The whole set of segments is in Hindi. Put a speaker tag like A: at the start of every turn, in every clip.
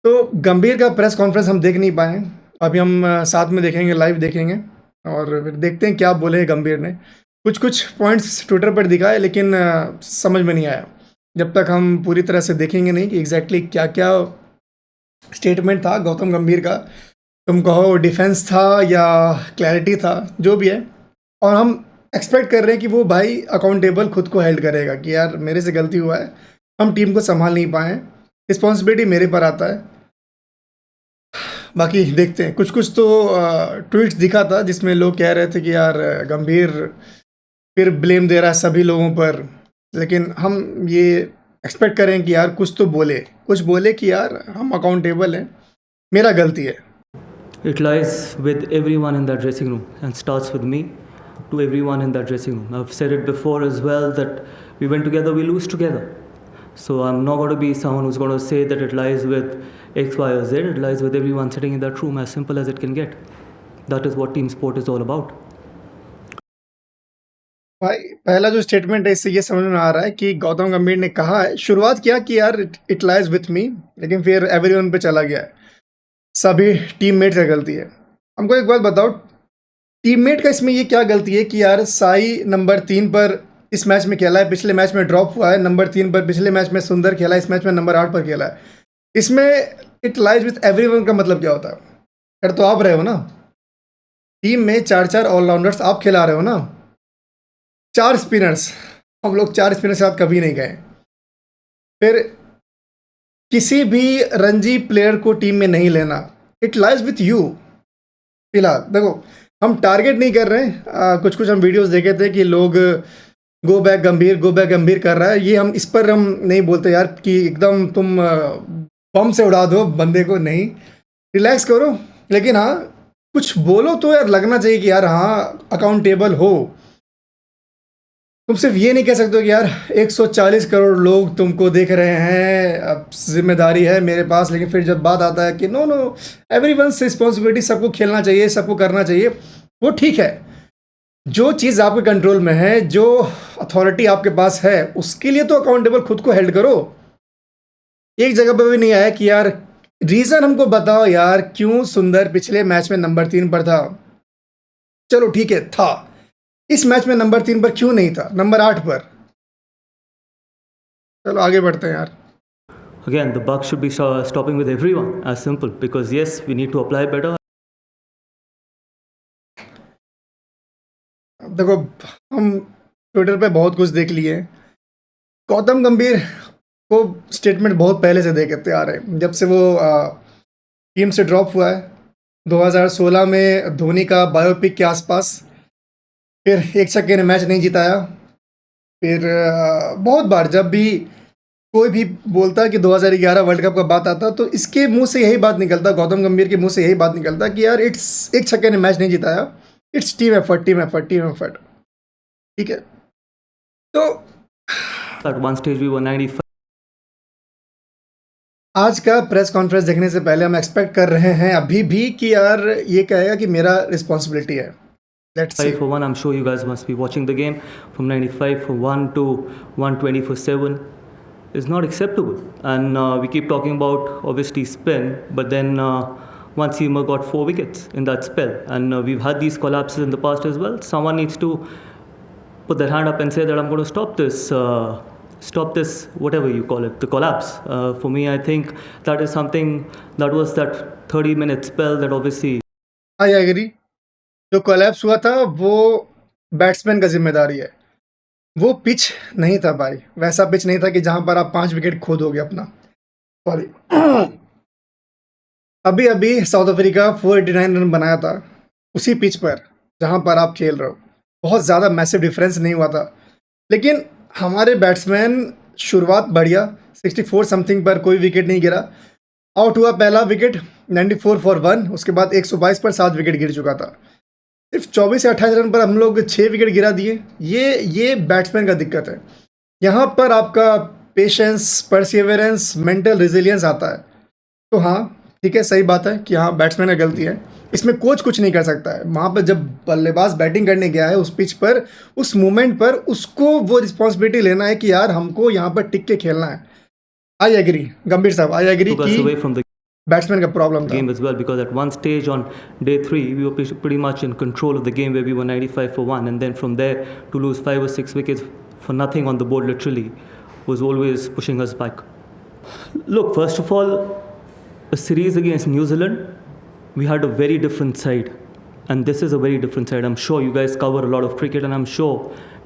A: तो गंभीर का प्रेस कॉन्फ्रेंस हम देख नहीं पाए। अभी हम साथ में देखेंगे, लाइव देखेंगे और फिर देखते हैं क्या बोले गंभीर ने। कुछ पॉइंट्स ट्विटर पर दिखाए लेकिन समझ में नहीं आया। जब तक हम पूरी तरह से देखेंगे नहीं कि एग्जैक्टली क्या-क्या स्टेटमेंट था गौतम गंभीर का, तुम कहो डिफेंस था या क्लैरिटी था, जो भी है। और हम एक्सपेक्ट कर रहे हैं कि वो भाई अकाउंटेबल खुद को हेल्ड करेगा कि यार मेरे से गलती हुआ है, हम टीम को संभाल नहीं पाए हैं, रिस्पॉन्सिबिलिटी मेरे पर आता है। बाकी देखते हैं। कुछ तो ट्वीट्स दिखा था जिसमें लोग कह रहे थे कि यार गंभीर फिर ब्लेम दे रहा है सभी लोगों पर, लेकिन हम ये एक्सपेक्ट करें कि यार कुछ बोले कि यार हम अकाउंटेबल हैं, मेरा गलती है।
B: It lies with everyone in that dressing room and starts with me to everyone in that dressing room. I've said it before as well that we win together, we lose together. So I'm not going to be someone who's going to say that it lies with X, Y or Z. It lies with everyone sitting in that room, as simple as it can get. That is what team sport is all about.
A: भाई पहला जो स्टेटमेंट है इससे ये समझ में आ रहा है कि गौतम गंभीर ने कहा है, शुरुआत किया कि यार इट लाइज विथ मी, लेकिन फिर एवरीवन पे चला गया है, सभी टीममेट का गलती है। हमको एक बात बताओ, टीममेट का इसमें ये क्या गलती है कि यार साई नंबर 3 पर इस मैच में खेला है, पिछले मैच में ड्रॉप हुआ है, नंबर 3 पर पिछले मैच में सुंदर खेला है, इस मैच में नंबर 8 पर खेला है। इसमें इट लाइज विथ एवरीवन का मतलब क्या होता है? फिर तो आप रहे हो ना टीम में, 4 ऑलराउंडर्स आप खिला रहे हो ना, 4 स्पिनर्स। हम लोग 4 स्पिनर के साथ कभी नहीं गए। फिर किसी भी रणजी प्लेयर को टीम में नहीं लेना, इट लाइज विथ यू। फिलहाल देखो हम टारगेट नहीं कर रहे हैं। कुछ हम वीडियोस देखे थे कि लोग गो बैक गंभीर कर रहा है। ये हम इस पर हम नहीं बोलते यार कि एकदम तुम बम से उड़ा दो बंदे को, नहीं, रिलैक्स करो। लेकिन हाँ कुछ बोलो तो यार लगना चाहिए कि यार हाँ अकाउंटेबल हो। तुम सिर्फ ये नहीं कह सकते हो कि यार 140 करोड़ लोग तुमको देख रहे हैं, अब जिम्मेदारी है मेरे पास। लेकिन फिर जब बात आता है कि नो एवरीवन्स रिस्पॉन्सिबिलिटी, सबको खेलना चाहिए, सबको करना चाहिए, वो ठीक है। जो चीज़ आपके कंट्रोल में है, जो अथॉरिटी आपके पास है, उसके लिए तो अकाउंटेबल खुद को हेल्ड करो। एक जगह पर भी नहीं आया कि यार रीज़न हमको बताओ यार क्यों सुंदर पिछले मैच में नंबर 3 पर था। चलो ठीक है था, इस मैच में नंबर 3 पर क्यों नहीं था, नंबर 8 पर? चलो आगे बढ़ते हैं यार।
B: Again, the buck should be stopping with everyone, as simple, because yes, we need to apply better.
A: देखो हम ट्विटर पे बहुत कुछ देख लिए। गौतम गंभीर को स्टेटमेंट बहुत पहले से देते आ रहे हैं, जब से वो टीम से ड्रॉप हुआ है 2016 में धोनी का बायोपिक के आसपास। फिर एक छक्के ने मैच नहीं जिताया। फिर बहुत बार जब भी कोई भी बोलता कि 2011 वर्ल्ड कप का बात आता तो इसके मुंह से यही बात निकलता, गौतम गंभीर के मुंह से यही बात निकलता कि यार एक छक्के ने मैच नहीं जिताया, इट्स टीम एफर्ट। ठीक है, तो
B: At one stage we were 95.
A: आज का प्रेस कॉन्फ्रेंस देखने से पहले हम एक्सपेक्ट कर रहे हैं अभी भी कि यार ये कहेगा कि मेरा रिस्पॉन्सिबिलिटी है। Let's see.
B: For one, I'm sure you guys must be watching the game. From 95 for 1 to 120 for 7 is not acceptable. And we keep talking about obviously spin, but then one seamer got 4 wickets in that spell. And we've had these collapses in the past as well. Someone needs to put their hand up and say that I'm going to stop this, whatever you call it, the collapse. For me, I think that is something that was that 30-minute spell that obviously.
A: I agree. जो कोलैप्स हुआ था वो बैट्समैन का जिम्मेदारी है। वो पिच नहीं था भाई, वैसा पिच नहीं था कि जहां पर आप 5 विकेट खो दोगे अपना। सॉरी अभी साउथ अफ्रीका 489 रन बनाया था उसी पिच पर जहां पर आप खेल रहे हो। बहुत ज़्यादा मैसिव डिफरेंस नहीं हुआ था, लेकिन हमारे बैट्समैन शुरुआत बढ़िया, 64 समथिंग पर कोई विकेट नहीं गिरा। आउट हुआ पहला विकेट 94 फॉर 1, उसके बाद 122 पर 7 विकेट गिर चुका था। सिर्फ 24 या 28 रन पर हम लोग 6 विकेट गिरा दिए। ये बैट्समैन का दिक्कत है। यहाँ पर आपका पेशेंस, परसिवरेंस, मेंटल रेजिलियंस आता है। तो हाँ ठीक है, सही बात है कि हाँ बैट्समैन का गलती है, इसमें कोच कुछ नहीं कर सकता है। वहाँ पर जब बल्लेबाज बैटिंग करने गया है उस पिच पर, उस मोमेंट पर, उसको वो रिस्पॉन्सिबिलिटी लेना है कि यार हमको यहाँ पर टिक के खेलना है। आई एग्री गंभीर साहब, आई एग्री कि बैट्समैन का प्रॉब्लम था।
B: game as well, because at one stage on day 3 we were pretty much in control of the game, where we were 95 for 1, and then from there to lose 5 or 6 wickets for nothing on the board literally was always pushing us back. Look, first of all, a series against New Zealand, we had a very different side, and this is a very different side. I'm sure you guys cover a lot of cricket, and I'm sure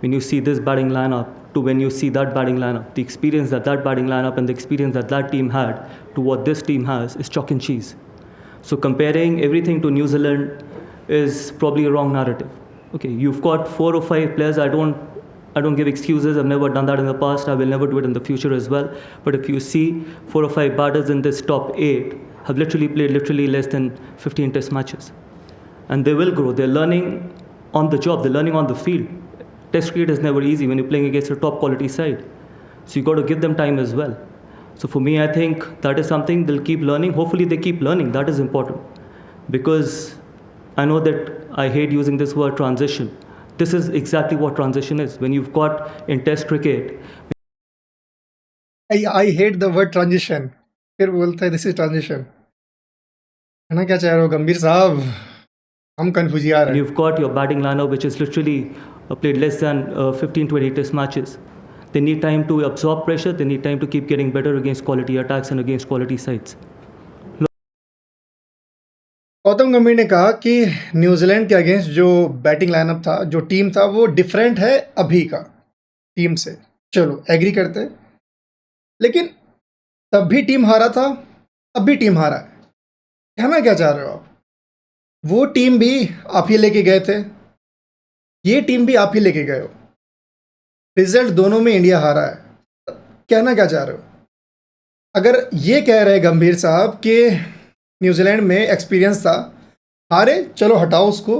B: when you see this batting lineup to when you see that batting lineup, the experience that batting lineup and the experience that team had to what this team has is chalk and cheese. So comparing everything to New Zealand is probably a wrong narrative. Okay, you've got 4 or 5 players. I don't give excuses. I've never done that in the past. I will never do it in the future as well. But if you see 4 or 5 batters in this top 8 have literally played less than 15 test matches. And they will grow. They're learning on the job. They're learning on the field. Test cricket is never easy when you're playing against a top quality side. So you've got to give them time as well. So for me, I think that is something they'll keep learning. Hopefully they keep learning. That is important. Because I know that I hate using this word transition. This is exactly what transition is. When you've got in test cricket,
A: I hate the word transition. फिर बोलता है दिस इज ट्रांजिशन। है ना, क्या चाह रहे हो गंभीर साहब? हम कंफ्यूज आ रहे हैं।
B: you've got your batting lineup which is literally played less than 15-20 test matches. They need time to absorb pressure. They need time to keep getting better against quality attacks and against quality sides.
A: Gautam गंभीर ने कहा कि न्यूजीलैंड के अगेंस्ट जो बैटिंग लाइनअप था, जो टीम था, वो डिफरेंट है अभी का टीम से। चलो एग्री करते हैं, लेकिन तब भी टीम हारा था, अब भी टीम हारा है। कहना क्या चाह रहे हो आप? वो टीम भी आप ही लेके गए थे, ये टीम भी आप ही लेके गए हो। रिजल्ट दोनों में इंडिया हारा है। कहना क्या चाह रहे हो? अगर ये कह रहे गंभीर साहब कि न्यूजीलैंड में एक्सपीरियंस था, हारे, चलो हटाओ उसको,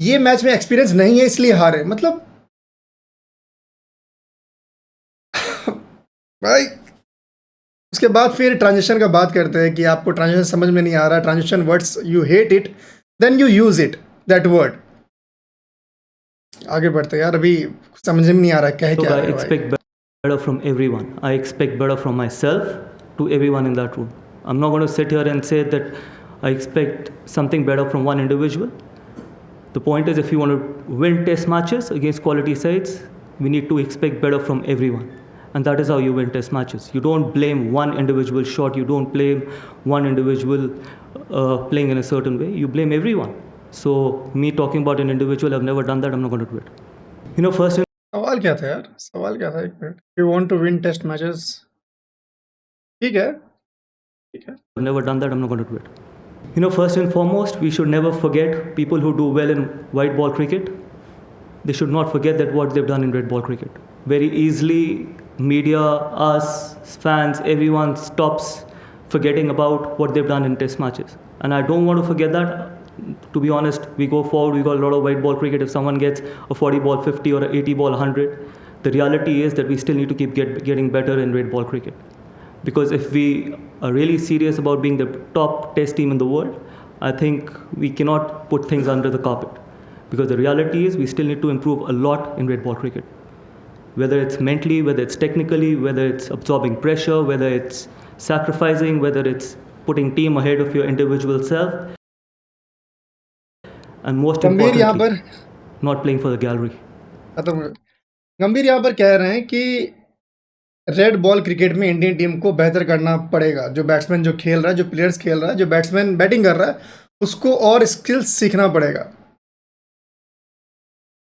A: ये मैच में एक्सपीरियंस नहीं है इसलिए हारे, मतलब भाई। उसके बाद फिर ट्रांजिशन का बात करते हैं कि आपको ट्रांजिशन समझ में नहीं आ रहा, transition words you hate it, then you use it that word. आगे बढ़ते हैं यार, अभी समझ में नहीं आ रहा क्या है। क्या
B: I expect better from everyone. I expect better from myself to everyone in that room. I'm not going to sit here and say that I expect something better from one individual. The point is, if you want to win test matches against quality sides, we need to expect better from everyone. And that is how you win test matches. You don't blame one individual shot. You don't blame one individual playing in a certain way. You blame everyone. So me talking about an individual, I've never done that. I'm not going to do it. You know, first.
A: सवाल क्या था यार? सवाल क्या था? एक minute. You want to win test matches? ठीक है, ठीक है।
B: I've never done that. I'm not going to do it. You know, first and foremost, we should never forget people who do well in white ball cricket. They should not forget that what they've done in red ball cricket. Very easily, media, us, fans, everyone stops forgetting about what they've done in test matches. And I don't want to forget that. To be honest, we go forward, we got a lot of white ball cricket. If someone gets a 40 ball 50 or a 80 ball 100, the reality is that we still need to keep getting better in red ball cricket. Because if we are really serious about being the top test team in the world, I think we cannot put things under the carpet. Because the reality is we still need to improve a lot in red ball cricket. Whether it's mentally, whether it's technically, whether it's absorbing pressure, whether it's sacrificing, whether it's putting team ahead of your individual self. And most
A: गंभीर यहाँ पर
B: importantly, not playing for the gallery.
A: गंभीर यहाँ पर कह रहे हैं कि रेड बॉल क्रिकेट में इंडियन टीम को बेहतर करना पड़ेगा। जो बैट्समैन जो खेल रहा है, जो प्लेयर्स खेल रहा है, जो बैट्समैन बैटिंग कर रहा है, उसको और स्किल्स सीखना पड़ेगा।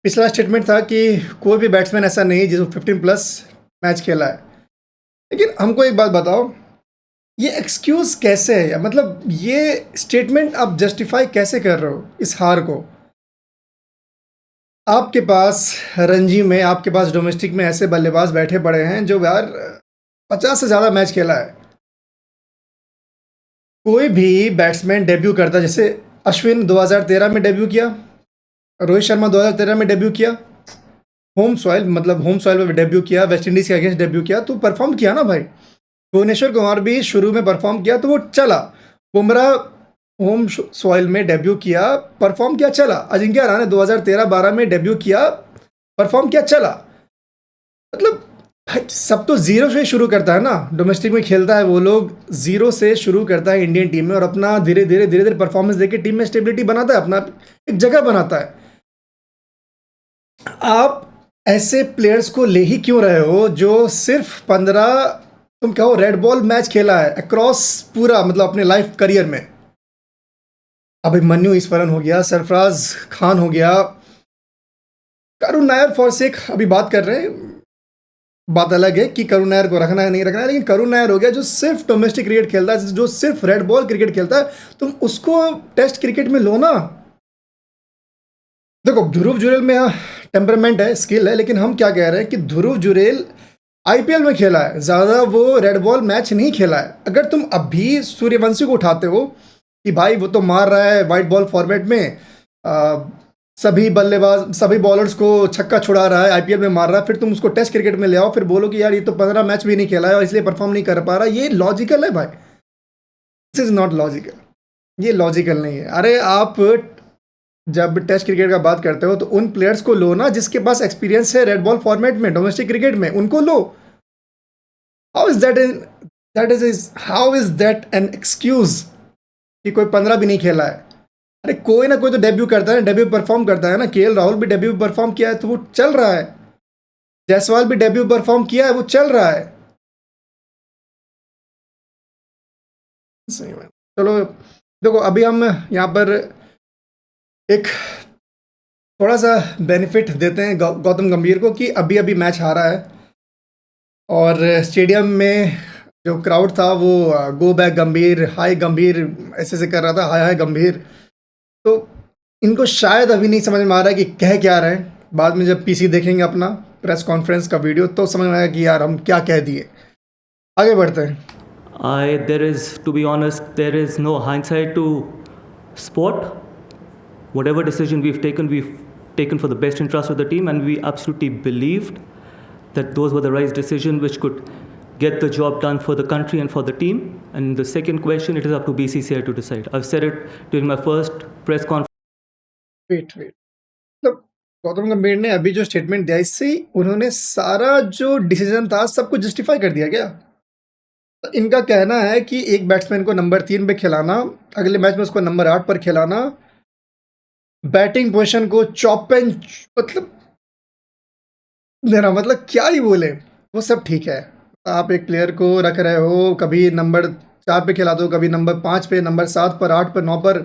A: पिछला स्टेटमेंट था कि कोई भी बैट्समैन ऐसा नहीं जिसको 15+ मैच खेला है। लेकिन हमको एक बात बताओ, ये एक्सक्यूज़ कैसे है? मतलब ये स्टेटमेंट आप जस्टिफाई कैसे कर रहे हो इस हार को? आपके पास रणजी में, आपके पास डोमेस्टिक में ऐसे बल्लेबाज बैठे पड़े हैं जो यार 50 से ज़्यादा मैच खेला है। कोई भी बैट्समैन डेब्यू करता, जैसे अश्विन 2013 में डेब्यू किया, रोहित शर्मा 2013 में डेब्यू किया, होम सॉइल में डेब्यू किया, वेस्ट इंडीज़ के अगेंस्ट डेब्यू किया, तो परफॉर्म किया ना भाई। भुवनेश्वर कुमार भी शुरू में परफॉर्म किया तो वो चला। बुमराह होम सॉइल में डेब्यू किया, परफॉर्म किया, चला। अजिंक्य रहाणे 2013-12 में डेब्यू किया, परफॉर्म किया, चला। मतलब सब तो ज़ीरो से शुरू करता है ना, डोमेस्टिक में खेलता है वो लोग, ज़ीरो से शुरू करता है इंडियन टीम में और अपना धीरे-धीरे परफ़ॉर्मेंस देके टीम में स्टेबिलिटी बनाता है, अपना एक जगह बनाता है। आप ऐसे प्लेयर्स को ले ही क्यों रहे हो जो सिर्फ़ 15 तुम कहो रेड बॉल मैच खेला है अक्रॉस पूरा मतलब अपने लाइफ़ करियर में। अभिमन्यु ईश्वरन हो गया, सरफराज खान हो गया, करुण नायर फॉर सेक अभी बात कर रहे हैं, बात अलग है कि करुण नायर को रखना है नहीं रखना है, लेकिन करुण नायर हो गया जो सिर्फ डोमेस्टिक क्रिकेट खेलता है, जो सिर्फ रेड बॉल क्रिकेट खेलता है, तुम उसको टेस्ट क्रिकेट में लो ना। देखो ध्रुव जुरेल में टेम्परामेंट है, स्किल है, लेकिन हम क्या कह रहे हैं कि ध्रुव जुरेल आईपीएल में खेला है, ज़्यादा वो रेड बॉल मैच नहीं खेला है। अगर तुम अभी सूर्यवंशी को उठाते हो कि भाई वो तो मार रहा है वाइट बॉल फॉर्मेट में, सभी बल्लेबाज सभी बॉलर्स को छक्का छुड़ा रहा है, आईपीएल में मार रहा है, फिर तुम उसको टेस्ट क्रिकेट में ले आओ, फिर बोलो कि यार ये तो 15 मैच भी नहीं खेला है और इसलिए परफॉर्म नहीं कर पा रहा, ये लॉजिकल है भाई? दिस इज़ नॉट लॉजिकल, ये लॉजिकल नहीं है। अरे आप जब टेस्ट क्रिकेट का बात करते हो तो उन प्लेयर्स को लो ना जिसके पास एक्सपीरियंस है रेड बॉल फॉर्मेट में, डोमेस्टिक क्रिकेट में, उनको लो। How is that an excuse कि कोई 15 भी नहीं खेला है? अरे कोई ना कोई तो डेब्यू करता है, डेब्यू परफॉर्म करता है ना। केएल राहुल भी डेब्यू परफॉर्म किया है तो वो चल रहा है, जायसवाल भी डेब्यू परफॉर्म किया है, वो चल रहा है। सही बात। चलो देखो अभी हम यहाँ पर एक थोड़ा सा बेनिफिट देते हैं गौतम गंभीर को कि अभी अभी मैच हारा है और स्टेडियम में जो क्राउड था वो गो बैक गंभीर, हाय गंभीर ऐसे ऐसे कर रहा था, हाय हाय गंभीर। तो इनको शायद अभी नहीं समझ में आ रहा है कि कह क्या रहे हैं। बाद में जब पीसी देखेंगे अपना प्रेस कॉन्फ्रेंस का वीडियो तो समझ में आएगा कि यार हम क्या कह दिए। आगे बढ़ते हैं।
B: There is, to be honest, there is no hindsight to sport. Whatever decision we've taken for the best interest of the team, and we absolutely believed that those were the right decisions which could get the job done for the country and for the team. And the second question, it is up to BCCI to decide. I've said it during my first press conference.
A: Wait मतलब गौतम गंभीर ने अभी जो स्टेटमेंट दिया इससे उन्होंने सारा जो डिसीजन था सबको जस्टिफाई कर दिया क्या? तो इनका कहना है कि एक बैट्समैन को नंबर 3 पे खिलाना, अगले मैच में उसको नंबर 8 पर खिलाना, बैटिंग पोजीशन को चॉप एंड मतलब देना, मतलब क्या ही बोले, वो सब ठीक है। आप एक प्लेयर को रख रहे हो, कभी नंबर 4 पे खिला दो, कभी नंबर 5 पे, नंबर 7 पर, 8 पर, 9 पर,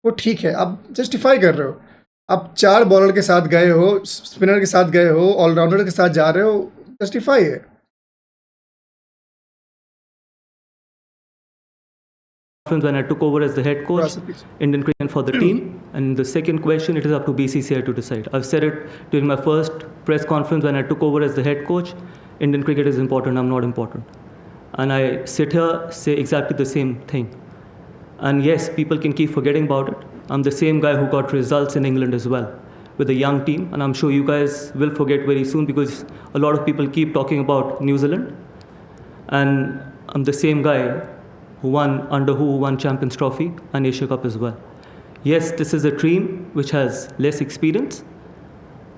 A: वो ठीक है, आप जस्टिफाई कर रहे हो। आप 4 बॉलर के साथ गए हो, स्पिनर के साथ गए हो, ऑलराउंडर के साथ जा रहे हो, जस्टिफाई है।
B: When I took over as the head coach, Indian cricket for the team. And the second question, it is up to BCCI to decide. I've said it during my first press conference when I took over as the head coach. Indian cricket is important, I'm not important. And I sit here, say exactly the same thing. And yes, people can keep forgetting about it. I'm the same guy who got results in England as well with a young team. And I'm sure you guys will forget very soon because a lot of people keep talking about New Zealand. And I'm the same guy who won Champions Trophy and Asia Cup as well. Yes, this is a team which has less experience,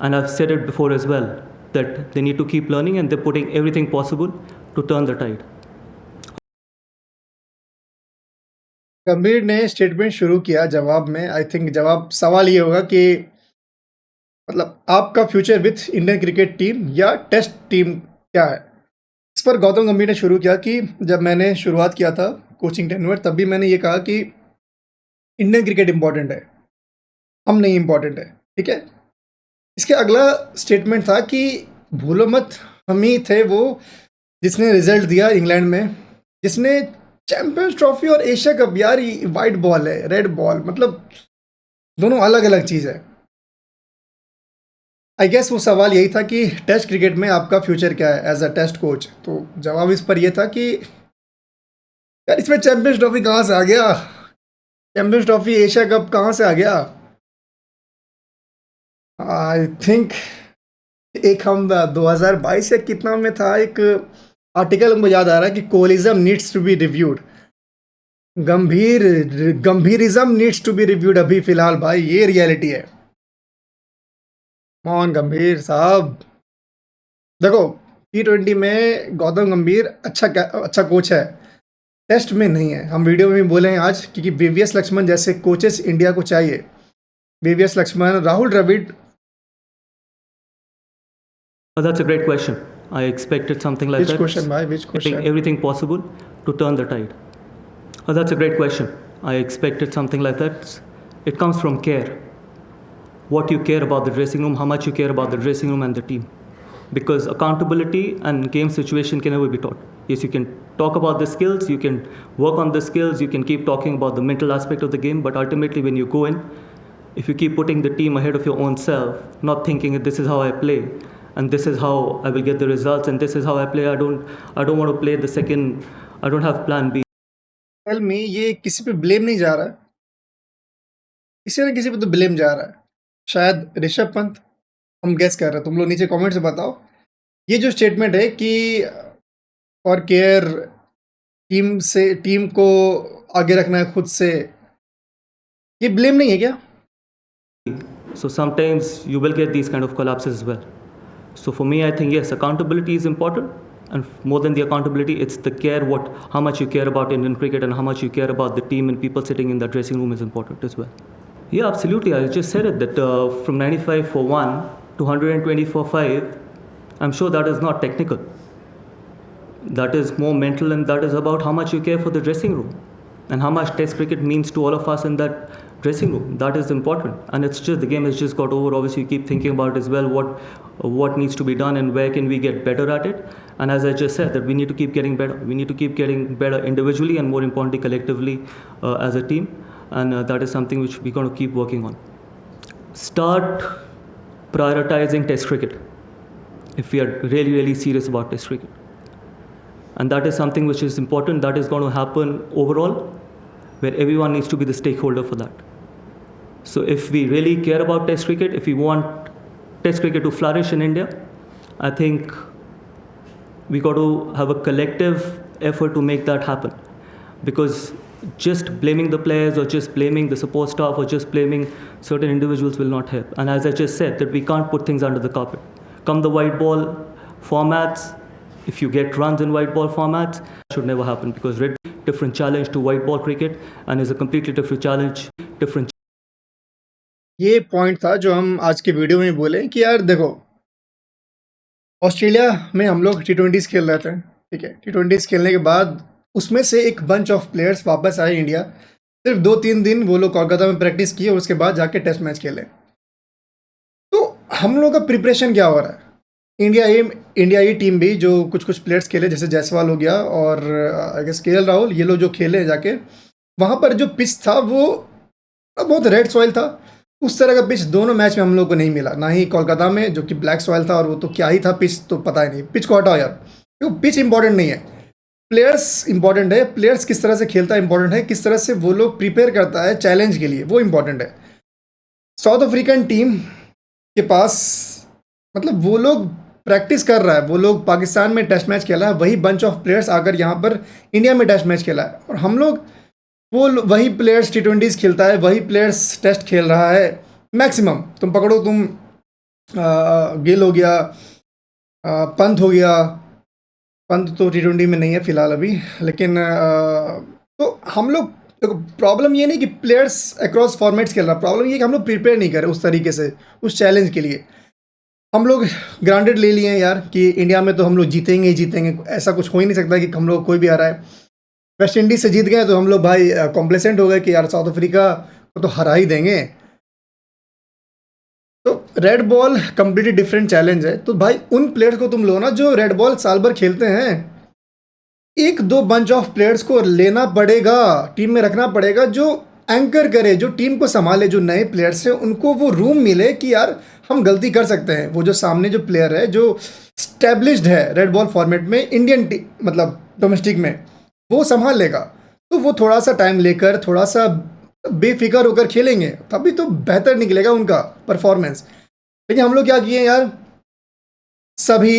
B: and I've said it before as well that they need to keep learning and they're putting everything possible to turn the tide.
A: गंभीर ने स्टेटमेंट शुरू किया जवाब में, आई थिंक जवाब सवाल ये होगा कि मतलब आपका future with Indian cricket team या टेस्ट टीम क्या है। इस पर गौतम गंभीर ने शुरू किया कि जब मैंने शुरुआत किया था कोचिंग टेन्योर तब भी मैंने ये कहा कि इंडियन क्रिकेट इंपॉर्टेंट है, हम नहीं इंपॉर्टेंट है, ठीक है। इसके अगला स्टेटमेंट था कि भूलो मत हम ही थे वो जिसने रिजल्ट दिया इंग्लैंड में, जिसने चैंपियंस ट्रॉफी और एशिया कप, यार वाइट बॉल है रेड बॉल, मतलब दोनों अलग अलग चीज़ है। आई गेस वो सवाल यही था कि टेस्ट क्रिकेट में आपका फ्यूचर क्या है एज अ टेस्ट कोच। तो जवाब इस पर यह था कि यार इसमें चैंपियंस ट्रॉफी कहाँ से आ गया, चैंपियंस ट्रॉफी एशिया कप कहाँ से आ गया। आई थिंक एक हम 2022 या कितना में था, एक आर्टिकल हमको याद आ रहा है कि Kohliism needs to be reviewed, Gambhirism needs to be reviewed. अभी फिलहाल भाई ये रियलिटी है। मोहन गंभीर साहब देखो T20 में गौतम गंभीर अच्छा कोच है, टेस्ट में नहीं है। हम वीडियो में भी बोले हैं आज, क्योंकि वीवीएस लक्ष्मण जैसे कोचेस इंडिया को चाहिए। VVS Laxman, Rahul Dravid.
B: That's a great question. I expected something like
A: Which
B: that.
A: question, bhai? Which
B: Doing
A: question?
B: everything possible to turn the tide. That's a great question. I expected something like that. It comes from care. What you care about the dressing room, how much you care about the dressing room and the team. Because accountability and game situation can never be taught. Yes, you can talk about the skills, you can work on the skills, you can keep talking about the mental aspect of the game, but ultimately when you go in, if you keep putting the team ahead of your own self, not thinking that this is how I play and this is how I will get the results and this is how I play, I don't want to play the second, I don't have plan B.
A: Tell me, ये किसी पे ब्लेम नहीं जा रहा है, किसी न किसी पे तो ब्लेम जा रहा है। शायद ऋषभ पंत, हम गेस कर रहे हैं, तुम लोग नीचे कमेंट से बताओ। ये जो स्टेटमेंट है कि फॉर केयर, टीम को आगे रखना है खुद से, ये ब्लेम नहीं है क्या?
B: So sometimes you will get these kind of collapses as well. So for me, I think yes, accountability is important, and more than the accountability, it's the care, how much you care about Indian cricket and how much you care about the team and people sitting in that dressing room is important as well. Yeah, absolutely. I just said it that from 95 for 1 to 120 for 5, I'm sure that is not technical. That is more mental, and that is about how much you care for the dressing room and how much Test cricket means to all of us in that dressing room. That is important, and it's just the game has just got over. Obviously, you keep thinking about it as well. What needs to be done and where can we get better at it? And as I just said, that we need to keep getting better. We need to keep getting better individually and more importantly collectively as a team, and that is something which we're going to keep working on. Start prioritizing Test cricket if we are really serious about Test cricket. And that is something which is important. That is going to happen overall, where everyone needs to be the stakeholder for that. So if we really care about Test cricket, if we want Test cricket to flourish in India, I think we got to have a collective effort to make that happen. Because just blaming the players or just blaming the support staff or just blaming certain individuals will not help. And as I just said, that we can't put things under the carpet. Come the white ball formats, if you get runs in white ball formats, that should never happen, because red different challenge to white ball cricket and is a completely different challenge.
A: ये पॉइंट था जो हम आज के वीडियो में बोले कि यार देखो, ऑस्ट्रेलिया में हम लोग T20s खेल रहे थे, ठीक है। T20s खेलने के बाद उसमें से एक बंच ऑफ प्लेयर्स वापस आए इंडिया। सिर्फ 2-3 दिन वो लोग कोलकाता में प्रैक्टिस किए और उसके बाद जाके टेस्ट मैच खेले। तो हम लोग का प्रिपरेशन क्या हो रहा है? इंडिया ये टीम भी जो कुछ प्लेयर्स खेले, जैसे जायसवाल हो गया और आई गेस केएल राहुल, ये लोग जो खेले जाके, वहाँ पर जो पिच था वो बहुत रेड सॉइल था। उस तरह का पिच दोनों मैच में हम लोग को नहीं मिला, ना ही कोलकाता में जो कि ब्लैक सॉइल था, और वो तो क्या ही था पिच, तो पता ही नहीं। पिच को हटाओ यार, क्योंकि पिच इंपॉर्टेंट नहीं है, प्लेयर्स इंपॉर्टेंट है। प्लेयर्स किस तरह से खेलता है इंपॉर्टेंट है, किस तरह से वो लोग प्रिपेयर करता है चैलेंज के लिए, वो इंपॉर्टेंट है। साउथ अफ्रीकन टीम के पास मतलब वो लोग प्रैक्टिस कर रहा है, वो लोग पाकिस्तान में टेस्ट मैच खेला है, वही बंच ऑफ प्लेयर्स आकर यहाँ पर इंडिया में टेस्ट मैच खेला है, और हम लोग वही प्लेयर्स T20s खेलता है, वही प्लेयर्स टेस्ट खेल रहा है मैक्सिमम। तुम पकड़ो, तुम गिल हो गया, पंत हो गया, पंत तो T20 में नहीं है फिलहाल अभी, लेकिन तो हम लोग देखो, प्रॉब्लम ये नहीं कि प्लेयर्स अक्रॉस फॉर्मेट्स खेल रहा, प्रॉब्लम ये कि हम लोग प्रिपेयर नहीं कर रहे उस तरीके से उस चैलेंज के लिए। हम लोग ग्रांटेड ले लिए हैं यार कि इंडिया में तो हम लोग जीतेंगे ही जीतेंगे, ऐसा कुछ हो ही नहीं सकता कि हम लोग कोई भी आ रहा है। वेस्ट इंडीज से जीत गए तो हम लोग भाई कॉम्प्लेसेंट हो गए कि यार साउथ अफ्रीका को तो हरा ही देंगे। तो red ball completely different challenge है। तो भाई उन प्लेयर्स को तुम लो ना जो रेड बॉल साल भर खेलते हैं, एक दो बंच ऑफ प्लेयर्स को लेना पड़ेगा, टीम में रखना पड़ेगा, जो एंकर करे, जो टीम को संभाले, जो नए प्लेयर्स हैं उनको वो रूम मिले कि यार हम गलती कर सकते हैं। वो जो सामने जो प्लेयर है जो स्टैब्लिश्ड है रेड बॉल फॉर्मेट में, इंडियन मतलब डोमेस्टिक में, वो संभाल लेगा। तो वो थोड़ा सा टाइम लेकर, थोड़ा सा बेफिक्र होकर खेलेंगे, तभी तो बेहतर निकलेगा उनका परफॉर्मेंस। लेकिन हम लोग क्या किए यार, सभी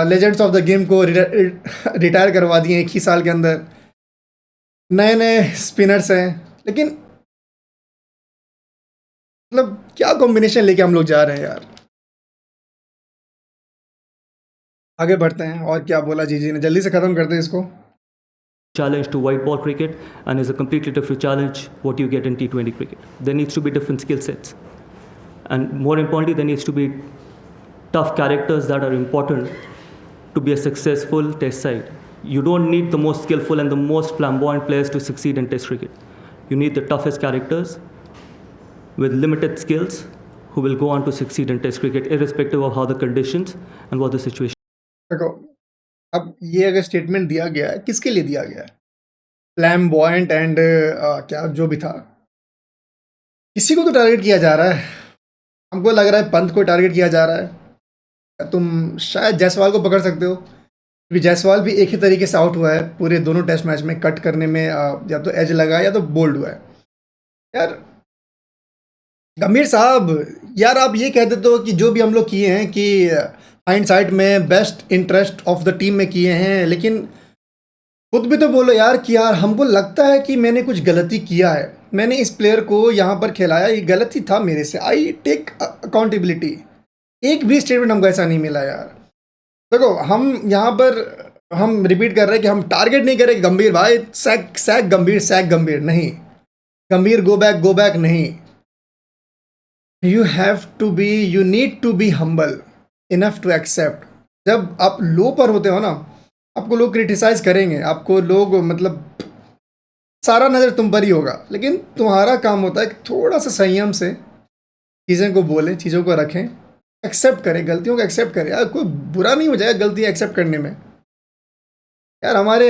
A: लेजेंड्स ऑफ द गेम को रिटायर करवा दिए एक ही साल के अंदर। नए नए स्पिनर्स हैं, लेकिन मतलब क्या कॉम्बिनेशन लेके हम लोग जा रहे हैं यार। आगे बढ़ते हैं और क्या बोला जीजी ने, जल्दी से खत्म करते हैं इसको।
B: challenge to white ball cricket and is a completely different challenge what you get in T20 cricket. There needs to be different skill sets. And more importantly, there needs to be tough characters that are important to be a successful test side. You don't need the most skillful and the most flamboyant players to succeed in test cricket. You need the toughest characters with limited skills who will go on to succeed in test cricket irrespective of how the conditions and what the situation.
A: देखो, अब ये अगर स्टेटमेंट दिया गया है, किसके लिए दिया गया है? फ्लैम्बॉयंट एंड क्या जो भी था, किसी को तो टारगेट किया जा रहा है। हमको लग रहा है पंत को टारगेट किया जा रहा है। तुम शायद जायसवाल को पकड़ सकते हो, क्योंकि जायसवाल भी एक ही तरीके से आउट हुआ है पूरे दोनों टेस्ट मैच में, कट करने में या तो एज लगा या तो बोल्ड हुआ है। यार गंभीर साहब, यार आप ये कह देते हो कि जो भी हम लोग किए हैं कि हाइंडसाइट में best interest of the team में किए हैं, लेकिन खुद भी तो बोलो यार कि यार हमको लगता है कि मैंने कुछ गलती किया है, मैंने इस प्लेयर को यहाँ पर खिलाया, ये गलती था मेरे से, आई टेक अकाउंटेबिलिटी। एक भी स्टेटमेंट हमको ऐसा नहीं मिला यार। देखो, हम यहाँ पर हम रिपीट कर रहे हैं कि हम टारगेट नहीं करें गंभीर भाई सैक गंभीर नहीं, गंभीर गो बैक नहीं। You need to be humble enough to accept. जब आप लो पर होते हो ना, आपको लोग क्रिटिसाइज करेंगे, आपको लोग मतलब सारा नज़र तुम पर ही होगा, लेकिन तुम्हारा काम होता है कि थोड़ा सा संयम से चीज़ें को बोलें, चीज़ों को रखें, एक्सेप्ट करें, गलतियों को एक्सेप्ट करें। यार कोई बुरा नहीं हो जाएगा गलती एक्सेप्ट करने में। यार हमारे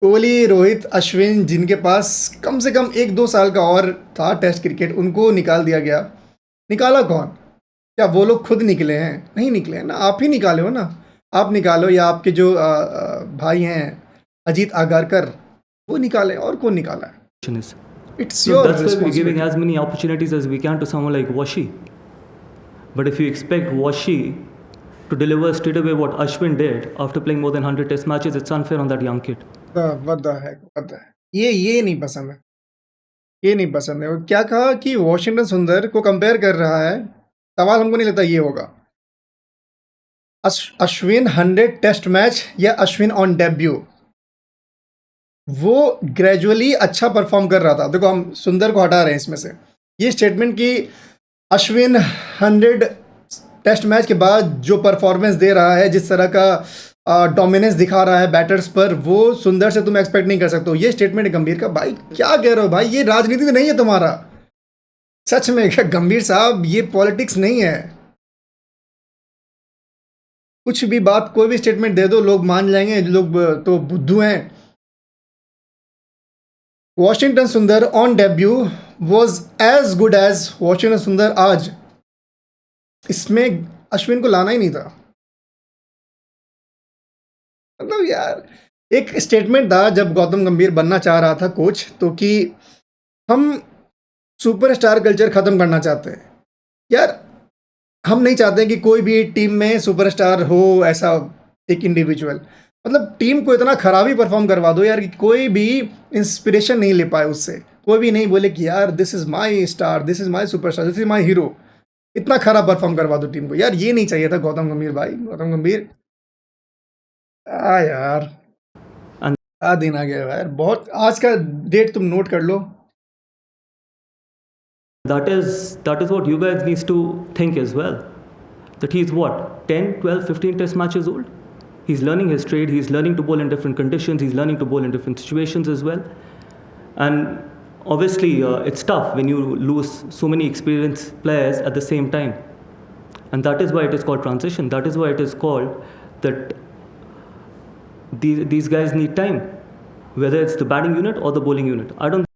A: कोहली, रोहित, अश्विन, जिनके पास कम से कम 1-2 साल का और था टेस्ट क्रिकेट, उनको निकाल दिया गया। निकाला कौन? क्या वो लोग खुद निकले हैं? नहीं निकले हैं ना, आप ही निकाले हो ना। आप निकालो या आपके जो भाई हैं अजीत आगारकर, वो निकाले, और कौन निकाला है?
B: is.
A: It's
B: So
A: your
B: that's why we're giving
A: responsibility.
B: as many opportunities as we can to someone like Washi. But if you expect Washi to deliver straight away what Ashwin did after playing more than 100 test matches, it's unfair on that young kid.
A: What the heck? ये नहीं पसंद है, ये नहीं पसंद है। और क्या कहा कि वॉशिंगटन सुंदर को कंपेयर कर रहा है, सवाल हमको नहीं लगता ये होगा। अश्विन 100 टेस्ट मैच या अश्विन ऑन डेब्यू, वो ग्रेजुअली अच्छा परफॉर्म कर रहा था। देखो, हम सुंदर को हटा रहे हैं इसमें से। ये स्टेटमेंट कि अश्विन 100 टेस्ट मैच के बाद जो परफॉर्मेंस दे रहा है, जिस तरह का डोमिनेंस दिखा रहा है बैटर्स पर, वो सुंदर से तुम एक्सपेक्ट नहीं कर सकते हो। ये स्टेटमेंट है गंभीर का। भाई क्या कह रहे हो भाई? ये राजनीति तो नहीं है तुम्हारा। सच में क्या गंभीर साहब, ये पॉलिटिक्स नहीं है। कुछ भी बात, कोई भी स्टेटमेंट दे दो, लोग मान जाएंगे, लोग तो बुद्धू हैं। Washington Sundar on debut was as good as Washington Sundar आज। इसमें अश्विन को लाना ही नहीं था। मतलब यार, एक स्टेटमेंट था जब गौतम गंभीर बनना चाह रहा था कोच, तो कि हम सुपरस्टार कल्चर खत्म करना चाहते हैं। यार हम नहीं चाहते कि कोई भी टीम में सुपरस्टार हो, ऐसा एक इंडिविजुअल। मतलब टीम को इतना खराब ही परफॉर्म करवा दो यार कि कोई भी इंस्पिरेशन नहीं ले पाए उससे, कोई भी नहीं बोले कि यार this is my star, this is my superstar, this is my hero. इतना खराब परफॉर्म करवा दो टीम को। यार ये नहीं चाहिए था गौतम गंभीर भाई। गौतम गंभीर यार दिन आ गया यार बहुत। आज का डेट तुम नोट कर लो।
B: That is what you guys needs to think as well. That he's what, 10, 12, 15 test matches old? He's learning his trade, he's learning to bowl in different conditions, he's learning to bowl in different situations as well. And obviously it's tough when you lose so many experienced players at the same time. And that is why it is called transition. That is why it is called that these guys need time, whether it's the batting unit or the bowling unit. I don't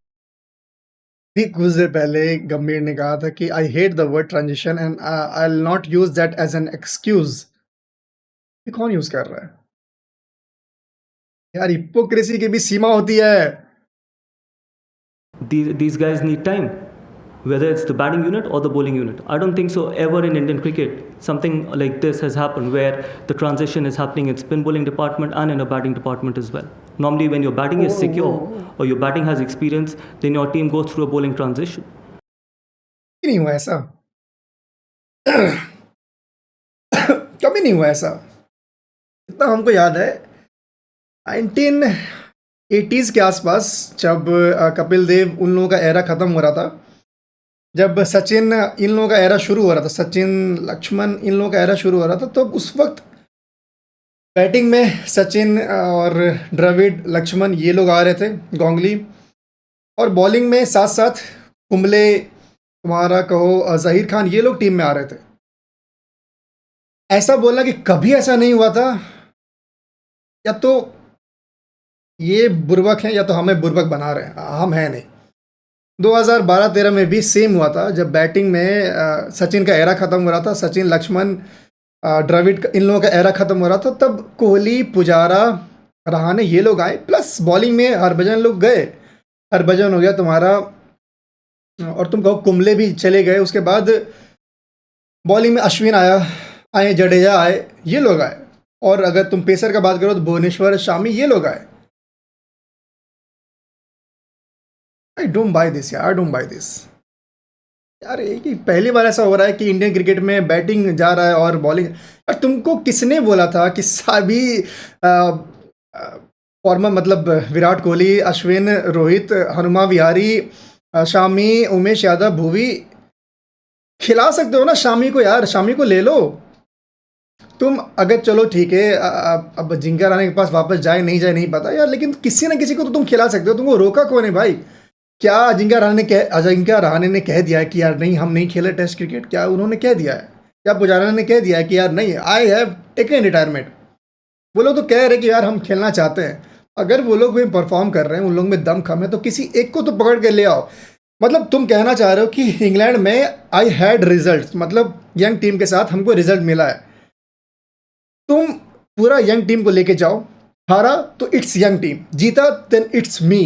A: भी कुछ देर पहले गंभीर ने कहा था कि I hate the word transition and I will not use that as an excuse. ये कौन यूज कर रहा है यार? हिपोक्रेसी की भी सीमा होती है।
B: these guys need time, whether it's the batting unit or the bowling unit. I don't think so ever in Indian cricket something like this has happened where the transition is happening in spin bowling department and in a batting department as well. Normally when your batting is secure or your batting has experience, then your team goes through a bowling transition.
A: नहीं हुआ ऐसा। कभी नहीं हुआ ऐसा। इतना हमको याद है 1980s के आसपास जब कपिल देव उन लोगों का एरा ख़त्म हो रहा था, जब सचिन इन लोगों का एरा शुरू हो रहा था, सचिन लक्ष्मण इन लोगों का एरा शुरू हो रहा था, तो उस वक्त बैटिंग में सचिन और द्रविड़ लक्ष्मण ये लोग आ रहे थे, गांगुली, और बॉलिंग में साथ साथ कुंबले, तुम्हारा कहो जहीर खान, ये लोग टीम में आ रहे थे। ऐसा बोलना कि कभी ऐसा नहीं हुआ था, या तो ये बुर्बक हैं या तो हमें बुर्बक बना रहे हैं, हम हैं नहीं। 2012-13 में भी सेम हुआ था, जब बैटिंग में सचिन का एरा ख़त्म हो रहा था, सचिन लक्ष्मण द्रविड़ इन लोगों का एरा ख़त्म हो रहा था, तब कोहली, पुजारा, रहाणे ये लोग आए, प्लस बॉलिंग में हरभजन लोग गए, हरभजन हो गया तुम्हारा, और तुम कहो कुंबले भी चले गए। उसके बाद बॉलिंग में अश्विन आए, जडेजा आए, ये लोग आए, और अगर तुम पेसर का बात करो तो भुवनेश्वर, शामी, ये लोग आए। आई डोंट बाय दिस यार, आई डोंट बाय दिस यार। ये कि पहली बार ऐसा हो रहा है कि इंडियन क्रिकेट में बैटिंग जा रहा है और बॉलिंग। और तुमको किसने बोला था कि सभी फॉर्मर, मतलब विराट कोहली, अश्विन, रोहित, हनुमा विहारी, शामी, उमेश यादव, भुवी, खिला सकते हो ना शामी को यार, शामी को ले लो तुम। अगर चलो ठीक है, अब जिंका रहाणे के पास वापस जाए नहीं जाए नहीं पता यार, लेकिन किसी ना किसी को तो तुम खिला सकते हो, तुमको रोका कौन है भाई? क्या अजिंक्य रहाणे ने कह दिया है कि यार नहीं हम नहीं खेले टेस्ट क्रिकेट? क्या उन्होंने कह दिया है? क्या पुजारा ने कह दिया है कि यार नहीं, आई हैव टेकन रिटायरमेंट? वो लोग तो कह रहे कि यार हम खेलना चाहते हैं। अगर वो लोग भी परफॉर्म कर रहे हैं, उन लोग में दम कम है, तो किसी एक को तो पकड़ के ले आओ। मतलब तुम कहना चाह रहे हो कि इंग्लैंड में आई हैड रिजल्ट, मतलब यंग टीम के साथ हमको रिजल्ट मिला है। तुम पूरा यंग टीम को लेके जाओ, हारा तो इट्स यंग टीम, जीता देन इट्स मी।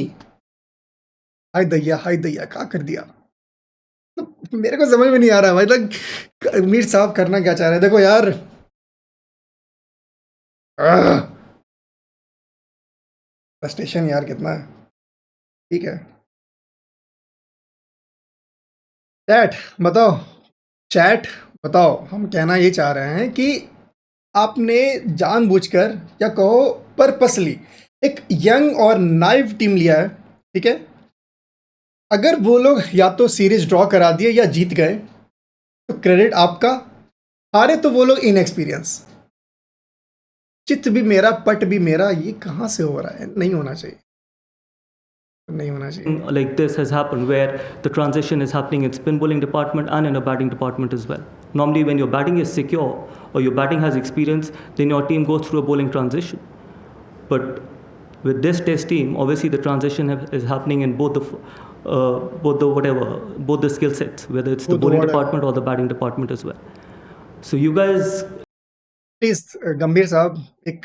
A: हाय दैया क्या कर दिया? तो मेरे को समझ में नहीं आ रहा भाई, मतलब मीर साहब करना क्या चाह रहे हैं? देखो यार, फ्रस्ट्रेशन यार कितना है। ठीक है, चैट बताओ, चैट बताओ, हम कहना ये चाह रहे हैं कि आपने जानबूझकर या कहो पर्पसली एक यंग और नाइव टीम लिया है, ठीक है? अगर वो लोग या तो सीरीज ड्रॉ करा दिए या जीत गए तो क्रेडिट आपका, हारे तो वो लोग इनएक्सपीरियंस। चित्त भी मेरा, पट भी मेरा, ये कहाँ से हो रहा है? नहीं होना चाहिए, नहीं होना चाहिए।
B: Like this has happened where the transition is happening in spin bowling department and in a batting department as well. Normally when your batting is secure or your batting has experience, then your team goes through a bowling transition. But with this test team, obviously the transition is happening in both the skill sets, whether it's the
A: Both the
B: bowling
A: whatever.
B: department or the batting department as well. So you guys
A: please गंभीर साहब, एक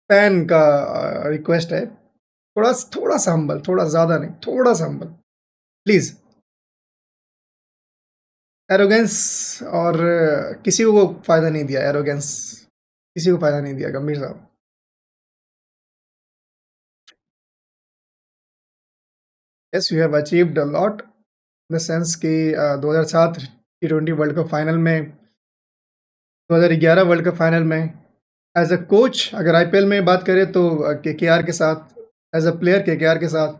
A: फैन का रिक्वेस्ट है, थोड़ा सा हम्बल, थोड़ा ज्यादा नहीं, थोड़ा सा हम्बल प्लीज। एरोगेंस और किसी को फायदा नहीं दिया, एरोगेंस किसी को फायदा नहीं दिया गंभीर साहब। Yes, you have achieved a lot, in the sense कि 2007 T20 वर्ल्ड कप फाइनल में, 2011 वर्ल्ड कप फाइनल में, एज अ कोच अगर आईपीएल में बात करें तो केकेआर के साथ, एज अ प्लेयर केकेआर के साथ,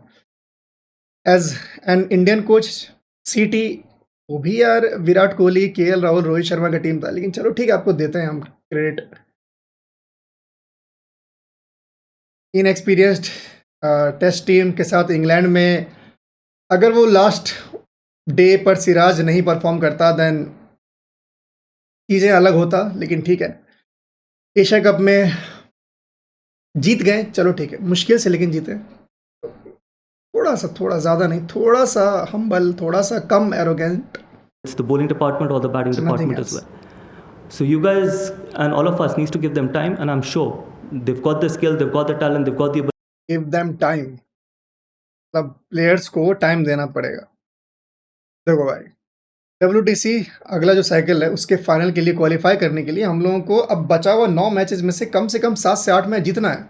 A: एज एन इंडियन कोच सीटी, वो भी यार विराट कोहली, केएल राहुल, रोहित शर्मा का टीम था। लेकिन चलो ठीक है, आपको देते हैं हम क्रेडिट। इनएक्सपीरियंस्ड टेस्ट टीम के साथ इंग्लैंड में, अगर वो लास्ट डे पर सिराज नहीं परफॉर्म करता देन चीज़ें अलग होता, लेकिन ठीक है, एशिया कप में जीत गए, चलो ठीक है, मुश्किल से लेकिन जीते। थोड़ा ज़्यादा नहीं, थोड़ा सा हम्बल, थोड़ा सा कम arrogant.
B: it's the bowling department or the batting
A: It's nothing
B: department as
A: else.
B: well. So you guys and all of us needs to give them time, and I'm sure they've got the skill, they've got the talent, they've got the ability.
A: Give them time, मतलब प्लेयर्स को टाइम देना पड़ेगा। देखो भाई, WTC अगला जो साइकिल है उसके फाइनल के लिए क्वालिफाई करने के लिए हम लोगों को अब बचा हुआ 9 मैचेस में से कम 7 से 8 मैच जीतना है।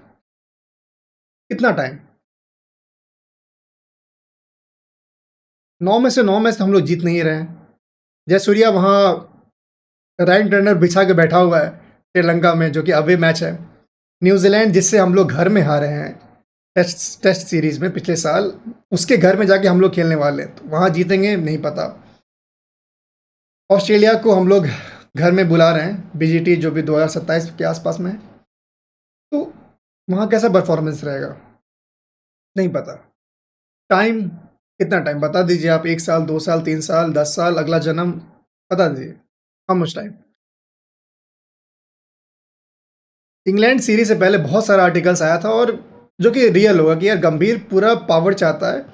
A: कितना टाइम? 9 में से 9 मैच तो हम लोग जीत नहीं रहे हैं। जयसूर्या वहाँ राइन टर्नर बिछा के बैठा हुआ है श्रीलंका में, जो कि अवे मैच है। न्यूजीलैंड जिससे हम लोग घर में हारे हैं टेस्ट सीरीज में पिछले साल, उसके घर में जाके हम लोग खेलने वाले हैं, तो वहाँ जीतेंगे नहीं पता। ऑस्ट्रेलिया को हम लोग घर में बुला रहे हैं, बीजीटी जो भी 2027 के आसपास में है, तो वहाँ कैसा परफॉर्मेंस रहेगा नहीं पता। टाइम, कितना टाइम बता दीजिए आप, 1 साल, 2 साल, 3 साल, 10 साल, अगला जन्म बता दीजिए, how much time. England series से पहले बहुत सारा आर्टिकल्स आया था, और जो कि रियल होगा कि यार गंभीर पूरा पावर चाहता है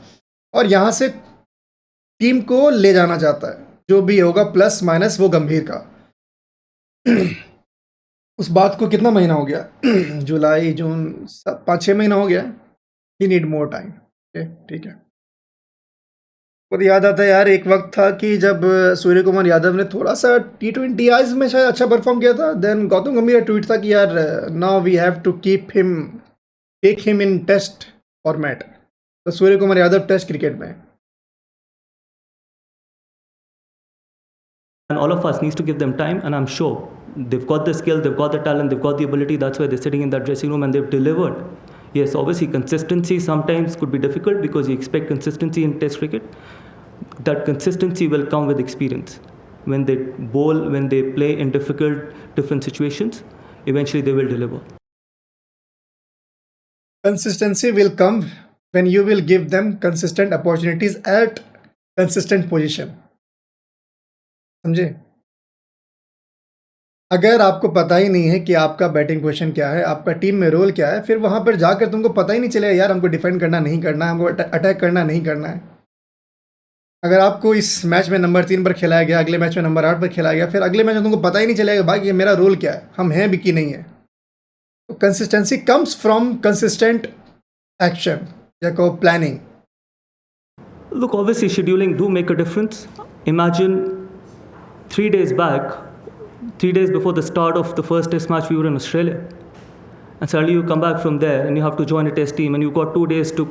A: और यहाँ से टीम को ले जाना चाहता है, जो भी होगा प्लस माइनस वो गंभीर का। उस बात को कितना महीना हो गया जुलाई, जून, 5-6 महीना हो गया। ही नीड मोर टाइम। ठीक है। मुझे याद आता है यार, एक वक्त था कि जब सूर्य कुमार यादव ने थोड़ा सा T20 आईज में शायद अच्छा परफॉर्म किया था, देन गौतम गंभीर का ट्वीट था कि यार now we have to take him in test format. तो सूर्य कुमार यादव टेस्ट क्रिकेट में,
B: And all of us needs to give them time, and I'm sure they've got the skill, they've got the talent, they've got the ability. That's why they're sitting in that dressing room and they've delivered. Yes, obviously consistency sometimes could be difficult because you expect consistency in Test cricket. That consistency will come with experience. When they bowl, when they play in different situations, eventually they will deliver.
A: consistency will come when you will give them consistent opportunities at consistent position। समझे? अगर आपको पता ही नहीं है कि आपका बैटिंग पोजीशन क्या है, आपका टीम में रोल क्या है, फिर वहां पर जाकर तुमको पता ही नहीं चलेगा यार हमको डिफेंड करना नहीं करना है, हमको अटैक करना नहीं करना है। अगर आपको इस मैच में नंबर 3 पर खिलाया गया, अगले मैच में नंबर 8 पर खिलाया गया, फिर अगले मैच में तुमको पता ही नहीं चलेगा भाई कि मेरा रोल क्या है, हम हैं भी कि नहीं है। तो consistency comes from consistent action या को planning.
B: Look, obviously scheduling do make a difference. Imagine 3 days back, 3 days before the start of the first test match, we were in Australia. And suddenly you come back from there and you have to join a test team and you've got 2 days to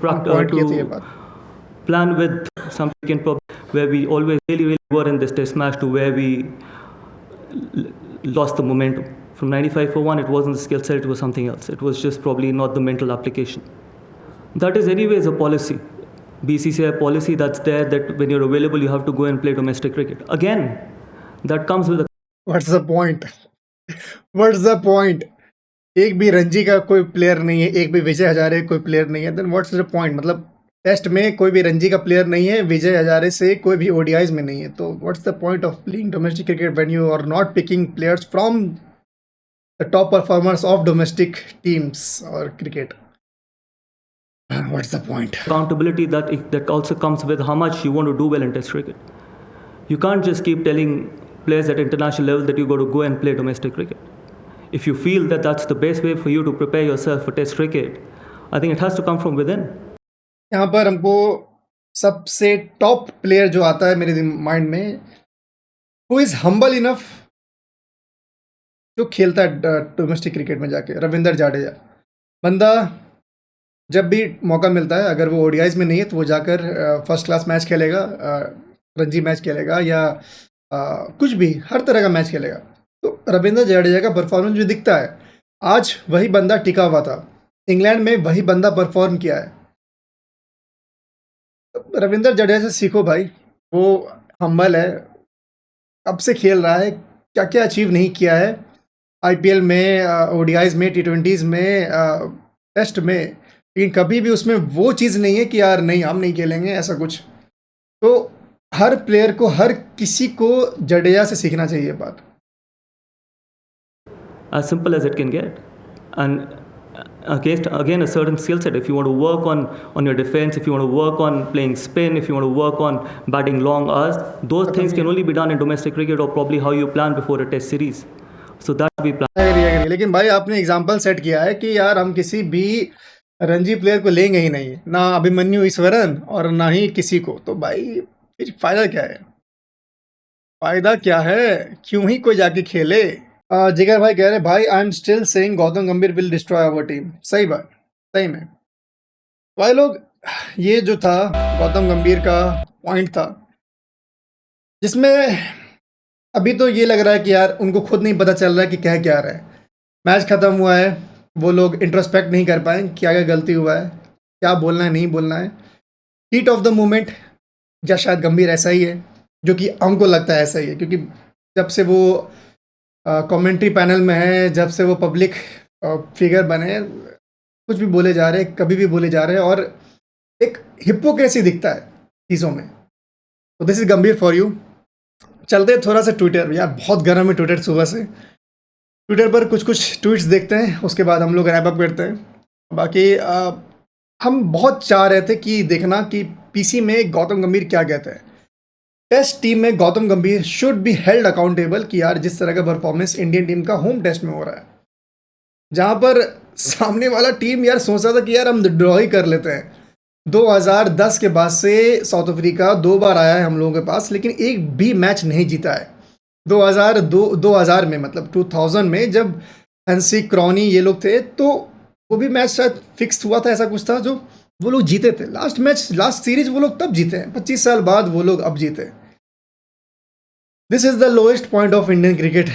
B: plan with some weekend problem where we always really were in this test match to where we lost the momentum. From 95 for 1, it wasn't the skill set, it was something else. It was just probably not the mental application. That is anyways a policy. BCCI policy that's there, that when you're available, you have to go and play domestic cricket. Again, that comes with a...
A: What's the point? What's the point? एक भी रणजी का कोई प्लेयर नहीं है, एक भी विजय हजारे कोई प्लेयर नहीं है, देन व्हाट्स द पॉइंट? मतलब टेस्ट में कोई भी रणजी का प्लेयर नहीं है, विजय हजारे से कोई भी ओडीआईज में नहीं है, तो what's the point of playing domestic cricket when you are not picking players from the top performers of domestic teams और cricket? What's the point?
B: Accountability that also comes with how much you want to do well in Test cricket. You can't just keep telling players at international level that you got to go and play domestic cricket. If you feel that that's the best way for you to prepare yourself for Test cricket, I think it has to come from within.
A: यहाँ पर हमको सबसे टॉप प्लेयर जो आता है मेरे माइंड में, who is humble enough, जो खेलता है डोमेस्टिक क्रिकेट में जाके, रविंद्र जाडेजा। बंदा जब भी मौका मिलता है, अगर वो ओडीआईज में नहीं है तो वो जाकर फर्स्ट क्लास मैच खेलेगा, रणजी मैच खेलेगा या कुछ भी, हर तरह का मैच खेलेगा। तो रविंद्र जडेजा का परफॉर्मेंस जो दिखता है, आज वही बंदा टिका हुआ था, इंग्लैंड में वही बंदा परफॉर्म किया है। तो रविंद्र जडेजा से सीखो भाई, वो हम्बल है, कब से खेल रहा है, क्या क्या अचीव नहीं किया है आईपीएल में, ओडीआईज में, T20s में, टेस्ट में, लेकिन कभी भी उसमें वो चीज़ नहीं है कि यार नहीं हम नहीं खेलेंगे, ऐसा कुछ। तो हर प्लेयर को, हर किसी को जडेजा से सीखना चाहिए बात।
B: As simple as it can get. And again a certain skill set. If you want to work on your defense, if you want to work on playing spin, if you want to work on batting long hours, those things can only be done in domestic cricket, or probably how you plan before a test series. So that we plan.
A: लेकिन भाई आपने एग्जांपल सेट किया है कि यार हम किसी भी रणजी प्लेयर को लेंगे ही नहीं, ना अभिमन्यु ईश्वरन और ना ही किसी को, तो भाई फिर फायदा क्या है? फायदा क्या है? क्यों ही कोई जाके खेले? जिगर भाई कह रहे भाई I am still saying Gautam गंभीर विल डिस्ट्रॉय आवर टीम। सही बात, सही में भाई लोग, ये जो था गौतम गंभीर का पॉइंट था, जिसमें अभी तो ये लग रहा है कि यार उनको खुद नहीं पता चल रहा है कि कह क्या रहा है। मैच खत्म हुआ है, वो लोग इंट्रोस्पेक्ट नहीं कर पाए क्या क्या गलती हुआ है, क्या बोलना है नहीं बोलना है। हीट ऑफ द मोमेंट या शायद गंभीर ऐसा ही है, जो कि हमको लगता है ऐसा ही है, क्योंकि जब से वो कमेंट्री पैनल में है, जब से वो पब्लिक फिगर बने, कुछ भी बोले जा रहे हैं, कभी भी बोले जा रहे हैं, और एक हिपोक्रेसी दिखता है चीज़ों में। तो दिस इज गंभीर फॉर यू। चलते हैं थोड़ा सा ट्विटर, यार बहुत गर्म है ट्विटर सुबह से। ट्विटर पर कुछ ट्वीट्स देखते हैं, उसके बाद हम लोग रैप अप करते हैं। बाकी हम बहुत चाह रहे थे कि देखना कि पीसी में गौतम गंभीर क्या कहते हैं। टेस्ट टीम में गौतम गंभीर शुड बी हेल्ड अकाउंटेबल कि यार जिस तरह का परफॉर्मेंस इंडियन टीम का होम टेस्ट में हो रहा है, जहाँ पर सामने वाला टीम यार सोच रहा था कि यार हम ड्रॉ ही कर लेते हैं। 2010 के बाद से साउथ अफ्रीका 2 बार आया है हम लोगों के पास, लेकिन एक भी मैच नहीं जीता है। 2000 में, मतलब 2000 में जब हंसी क्रॉनी ये लोग थे, तो वो भी मैच शायद फिक्स हुआ था, ऐसा कुछ था, जो वो लोग जीते थे। लास्ट सीरीज वो लोग तब जीते हैं, 25 साल बाद वो लोग अब जीते। This is the lowest point of Indian cricket.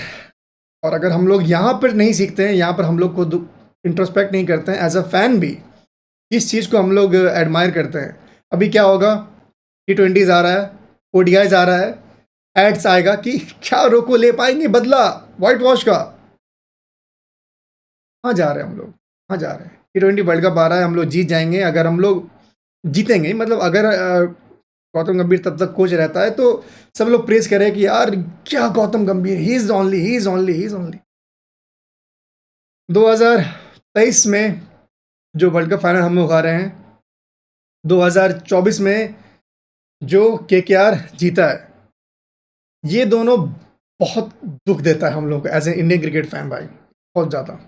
A: और अगर हम लोग यहाँ पर नहीं सीखते हैं, यहाँ पर हम लोग को इंट्रोस्पेक्ट नहीं करते हैं एज अ फैन भी, इस चीज़ को हम लोग एडमायर करते हैं। अभी क्या होगा, T20s आ रहा है, ODIs आ रहा है, एड्स आएगा कि क्या रोको ले पाएंगे बदला व्हाइट वॉश का। कहाँ जा रहे हैं हम लोग, कहाँ जा रहे हैं। T20 वर्ल्ड कप आ रहा है, हम लोग जीत जाएंगे। अगर हम लोग जीतेंगे, मतलब अगर गौतम गंभीर तब तक कोच रहता है, तो सब लोग प्रेज करें कि यार क्या गौतम गंभीर, ही इज ओनली। 2023 में जो वर्ल्ड कप फाइनल हम लोग आ रहे हैं, 2024 में जो KKR जीता है, ये दोनों बहुत दुख देता है हम लोग को as a Indian cricket fan भाई, बहुत ज़्यादा।